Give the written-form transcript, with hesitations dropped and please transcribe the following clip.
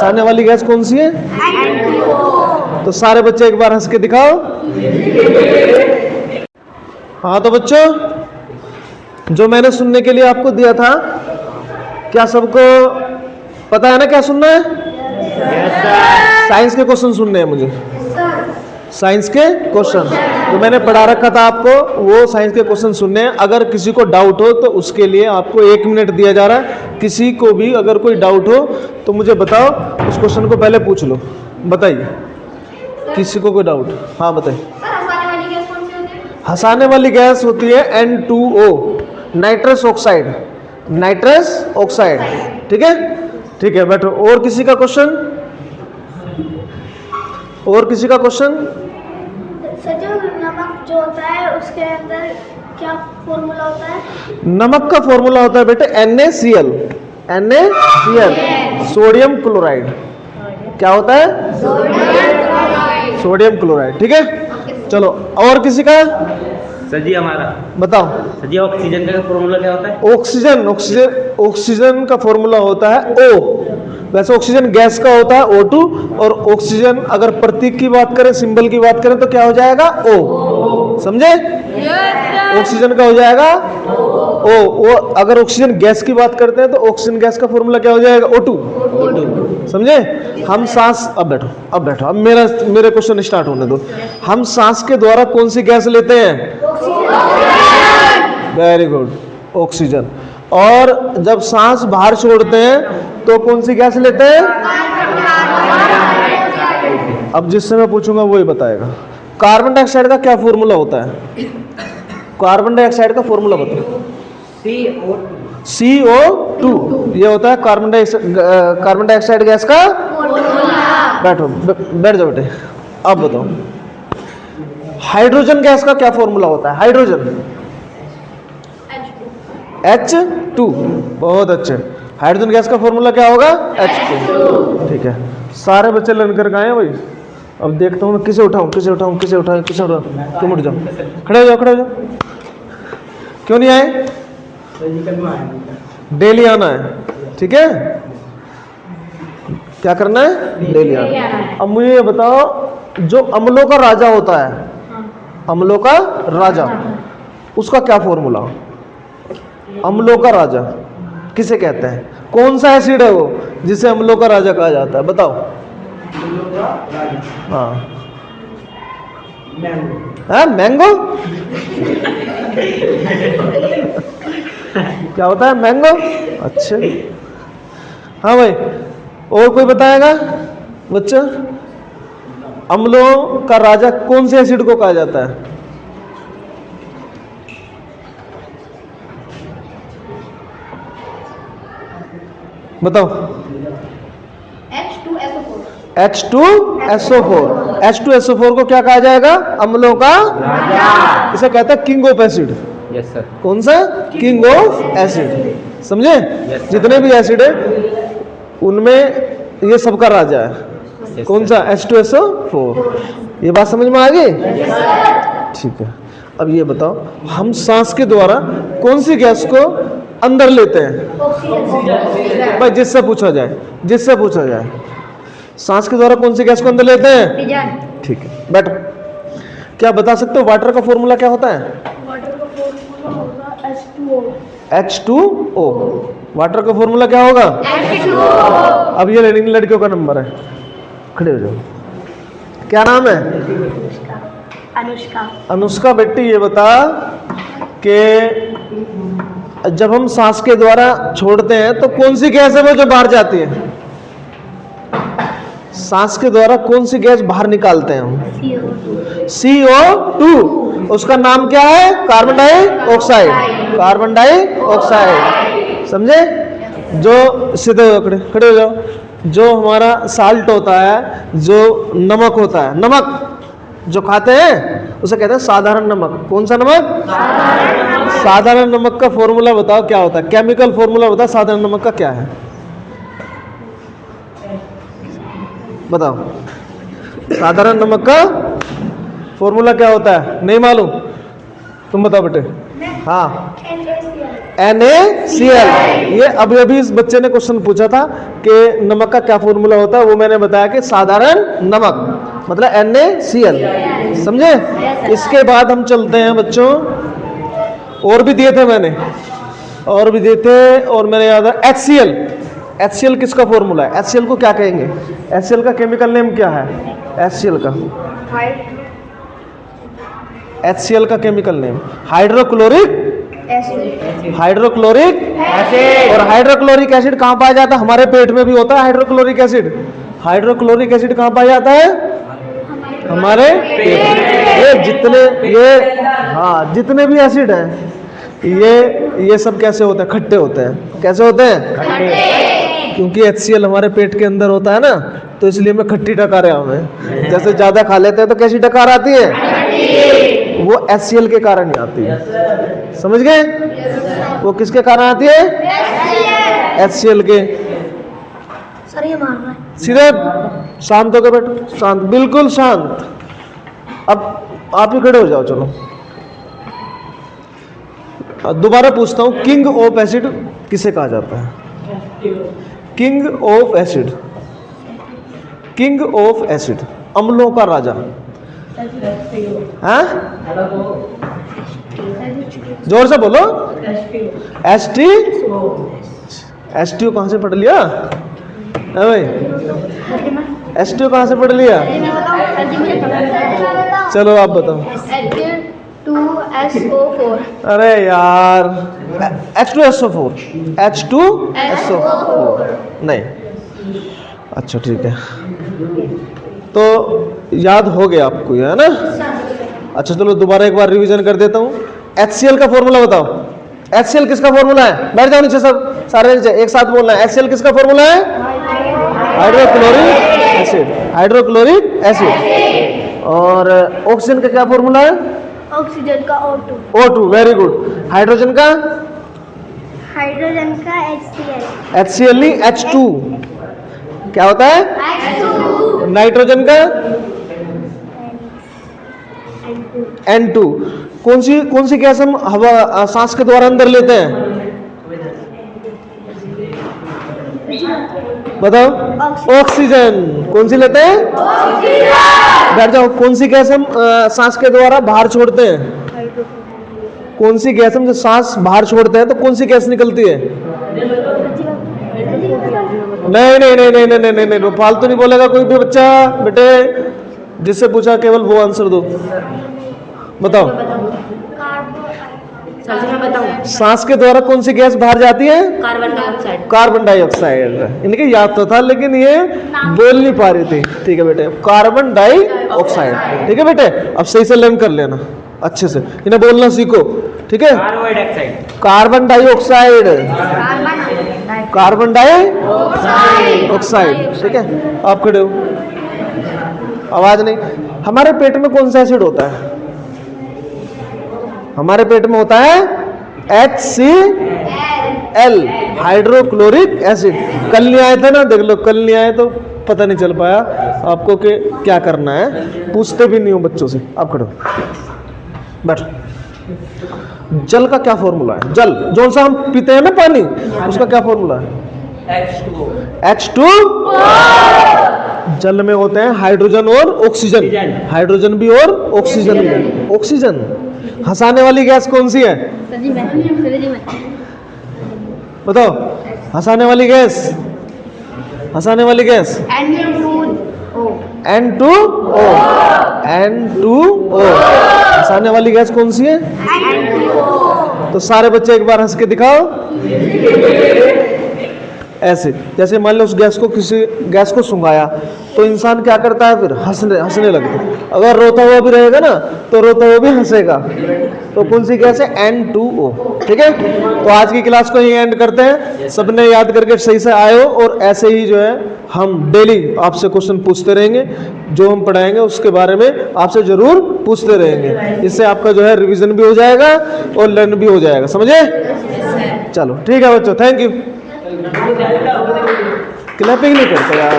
हंसाने वाली गैस कौन सी है? तो सारे बच्चे एक बार हंस के दिखाओ। हाँ तो बच्चों, जो मैंने सुनने के लिए आपको दिया था, क्या सबको पता है ना क्या सुनना है? साइंस के क्वेश्चन सुनने हैं मुझे। साइंस के क्वेश्चन जो मैंने पढ़ा रखा था आपको, वो साइंस के क्वेश्चन सुनने हैं। अगर किसी को डाउट हो तो उसके लिए आपको 1 मिनट दिया जा रहा है। किसी को भी अगर कोई डाउट हो तो मुझे बताओ, उस क्वेश्चन को पहले पूछ लो। बताइए, किसी को कोई डाउट? हाँ बताइए। हंसाने वाली गैस होती है N2O, nitrous oxide. Nitrous oxide, ठीक है? ठीक है, बैठो। और किसी का क्वेश्चन? और किसी का क्वेश्चन? सर, जो नमक जो होता है उसके अंदर क्या फॉर्मूला होता है? नमक का फॉर्मूला होता है बेटे NaCl। NaCl, sodium chloride. क्या होता है? सोडियम क्लोराइड, ठीक है? चलो, और किसी का? सर जी हमारा बताओ। सर जी, ऑक्सीजन का फॉर्मूला क्या होता है? ऑक्सीजन का फॉर्मूला होता है O। वैसे ऑक्सीजन गैस का होता है O2, और ऑक्सीजन अगर प्रतीक की बात करें, सिंबल की बात करें, तो क्या हो जाएगा? O। समझे? ऑक्सीजन का हो जाएगा O। अगर ऑक्सीजन गैस की बात करते हैं तो ऑक्सीजन गैस का फॉर्मूला क्या हो जाएगा? O2। समझे? हम सांस, अब बैठो, अब मेरे क्वेश्चन स्टार्ट होने दो। हम सांस के द्वारा कौन सी गैस लेते हैं? Very good, oxygen. और जब सांस बाहर छोड़ते हैं तो कौन सी गैस लेते हैं? अब जिससे मैं पूछूंगा वही बताएगा। कार्बन डाइऑक्साइड का क्या फॉर्मूला होता है? कार्बन डाइऑक्साइड का फॉर्मूला बताओ। CO2। ये होता है कार्बन डाइऑक्साइड गैस का। बैठ जाओ बेटे। अब बताओ, हाइड्रोजन गैस का क्या फॉर्मूला होता है? Hydrogen H2। बहुत अच्छे। हाइड्रोजन गैस का फॉर्मूला क्या होगा? H2। ठीक है, सारे बच्चे लर्न कर गए हैं भाई। अब देखता हूँ मैं किसे उठाऊं। तुम उठ जाओ, खड़े हो जाओ। क्यों नहीं आए? डेली आना है, ठीक है? क्या करना है? डेली आना है। अब मुझे ये बताओ, जो अम्लों का राजा होता है, अम्लों का राजा, उसका क्या फॉर्मूला? अम्लों का राजा किसे कहते हैं? कौन सा एसिड है वो जिसे अम्लों का राजा कहा जाता है? बताओ। हाँ, मैंगो। क्या होता है? मैंगो। अच्छा, हाँ भाई, और कोई बताएगा बच्चा? अम्लों का राजा कौन से एसिड को कहा जाता है? बताओ। H2SO4। H2SO4 को क्या कहा जाएगा? अम्लों का राजा। इसे कहते हैं king of acid. Yes sir. कौन सा? King of acid. समझे? जितने भी एसिड है उनमें ये सबका राजा है। कौन सा? H2SO4। ये बात समझ में आ गई? ठीक है। अब ये बताओ, हम सांस के द्वारा कौन सी गैस को अंदर लेते हैं? भाई जिससे पूछा जाए, सांस के द्वारा कौन सी गैस को अंदर लेते हैं? ठीक है, बैठो। क्या बता सकते हो वाटर का फॉर्मूला क्या होता है? वाटर का फॉर्मूला होगा H2O। वाटर का फॉर्मूला क्या होगा? H2O। अब ये इन लड़कियों का नंबर है, खड़े हो जाओ। क्या नाम है? अनुष्का। बेटी ये बता कि जब हम सांस के द्वारा छोड़ते हैं तो कौन सी गैस है वो जो बाहर जाती है? सांस के द्वारा कौन सी गैस बाहर निकालते हैं हम? CO2। उसका नाम क्या है? Carbon dioxide. कार्बन डाइऑक्साइड, समझे? जो सीधे खड़े हो जाओ। जो हमारा साल्ट होता है, जो नमक होता है, नमक जो खाते हैं उसे कहते हैं साधारण नमक। कौन सा नमक? साधारण नमक का फॉर्मूला बताओ क्या होता है? केमिकल फॉर्मूला बताओ साधारण नमक का क्या है? बताओ। साधारण नमक का फॉर्मूला क्या होता है? नहीं मालूम? तुम बताओ बेटे। हाँ, NaCl। ये अभी इस बच्चे ने क्वेश्चन पूछा था कि नमक का क्या फॉर्मूला होता है, वो मैंने बताया कि साधारण नमक मतलब NaCl, समझे। इसके बाद हम चलते हैं बच्चों, और भी दिए थे मैंने, और भी दिए थे, और मेरे याद है HCl। HCl किसका फॉर्मूला है? HCl को क्या कहेंगे? HCl का केमिकल नेम क्या है? HCl का HCl का केमिकल नेम हाइड्रोक्लोरिक एसिड। और हाइड्रोक्लोरिक एसिड कहाँ पाया जाता है? हमारे पेट में भी होता है हाइड्रोक्लोरिक एसिड। हाइड्रोक्लोरिक एसिड कहाँ पाया जाता है? हमारे पेट में। ये जितने भी एसिड हैं ये सब कैसे होते हैं? खट्टे होते हैं। कैसे होते हैं? खट्टे। क्योंकि HCl हमारे पेट के अंदर होता है ना, तो इसलिए मैं खट्टी डकार है हमें। जैसे ज्यादा खा लेते हैं तो कैसी डकार आती है? वो HCl के कारण ही आती है, समझ गए? वो किसके कारण आती है? HCl के। सर ये मार रहा है। सीधे शांत होकर बैठो, शांत, बिल्कुल शांत। अब आप ही खड़े हो जाओ, चलो। दोबारा पूछता हूं, किंग ऑफ एसिड किसे कहा जाता है? King of acid, king of acid, अम्लों का राजा। हाँ, जोर से बोलो। एसटीओ कहां से पढ़ लिया? भाई एसटीओ कहां से पढ़ लिया? चलो आप बताओ। H2SO4। अरे यार, H2SO4, H2SO4 नहीं। अच्छा ठीक है, तो याद हो गया आपको, है ना? अच्छा चलो दोबारा एक बार रिवीजन कर देता हूँ। HCl का फॉर्मूला बताओ। HCl किसका फॉर्मूला है? बैठ जाओ नीचे सब, सारे नीचे एक साथ बोलना है। HCl किसका फॉर्मूला है? Hydrochloric acid. Hydrochloric acid. और ऑक्सीजन का क्या फॉर्मूला है? ऑक्सीजन का O2। O2, very good. Hydrogen का? हाइड्रोजन का HCl। HCl नहीं, H2। क्या होता है? H2। नाइट्रोजन का? N2। कौन सी गैस हम हवा सांस के द्वारा अंदर लेते हैं? बताओ। ऑक्सीजन। कौन सी लेते हैं? ऑक्सीजन। बैठ जाओ। कौन सी गैस हम सांस के द्वारा बाहर छोड़ते हैं? कौन सी गैस हम जब सांस बाहर छोड़ते हैं तो कौन सी गैस निकलती है? नहीं नहीं नहीं नहीं नहीं नहीं नहीं, फालतू नहीं बोलेगा कोई भी बच्चा। बेटे जिससे पूछा केवल वो आंसर दो। बताओ। सांस के द्वारा कौन सी गैस बाहर जाती है? Carbon dioxide. Carbon dioxide. इनके याद तो था लेकिन ये बोल नहीं पा रही थी। ठीक है बेटे, कार्बन डाइऑक्साइड। ठीक है बेटे, अब सही से लर्न कर लेना अच्छे से, इन्हें बोलना सीखो। ठीक है, कार्बन डाइऑक्साइड, कार्बन डाइऑक्साइड। ठीक है, आप खड़े हो, आवाज नहीं। हमारे पेट में कौन सा एसिड होता है? हमारे पेट में होता है HCl, हाइड्रोक्लोरिक एसिड। कल नहीं आए थे ना, देख लो, कल नहीं आए तो पता नहीं चल पाया आपको कि क्या करना है। पूछते भी नहीं हो बच्चों से। आप खड़ो, बैठ। जल का क्या फॉर्मूला है? जल जो सा हम पीते हैं ना पानी, उसका क्या फॉर्मूला है? H2। जल में होते हैं हाइड्रोजन और ऑक्सीजन, हाइड्रोजन भी और ऑक्सीजन भी। ऑक्सीजन। हंसाने वाली गैस कौन सी है? बताओ। हंसाने वाली गैस, हंसाने वाली गैस N2O। N2O। हंसाने वाली गैस कौन सी है? तो सारे बच्चे एक बार हंस के दिखाओ। ऐसे जैसे मान लो उस गैस को, किसी गैस को सुंघाया तो इंसान क्या करता है? फिर हंसने लगता है। अगर रोता हुआ भी रहेगा ना तो रोता हुआ भी हंसेगा। तो कौन सी गैस है? N2O। ठीक है, तो आज की क्लास को यही एंड करते हैं। सबने याद करके सही से आए हो, और ऐसे ही जो है हम डेली आपसे क्वेश्चन पूछते रहेंगे। जो हम पढ़ाएंगे उसके बारे में आपसे जरूर पूछते रहेंगे। इससे आपका जो है रिविजन भी हो जाएगा और लर्न भी हो जाएगा। समझे? चलो ठीक है बच्चों, थैंक यू। क्लैपिंग नहीं करते यार।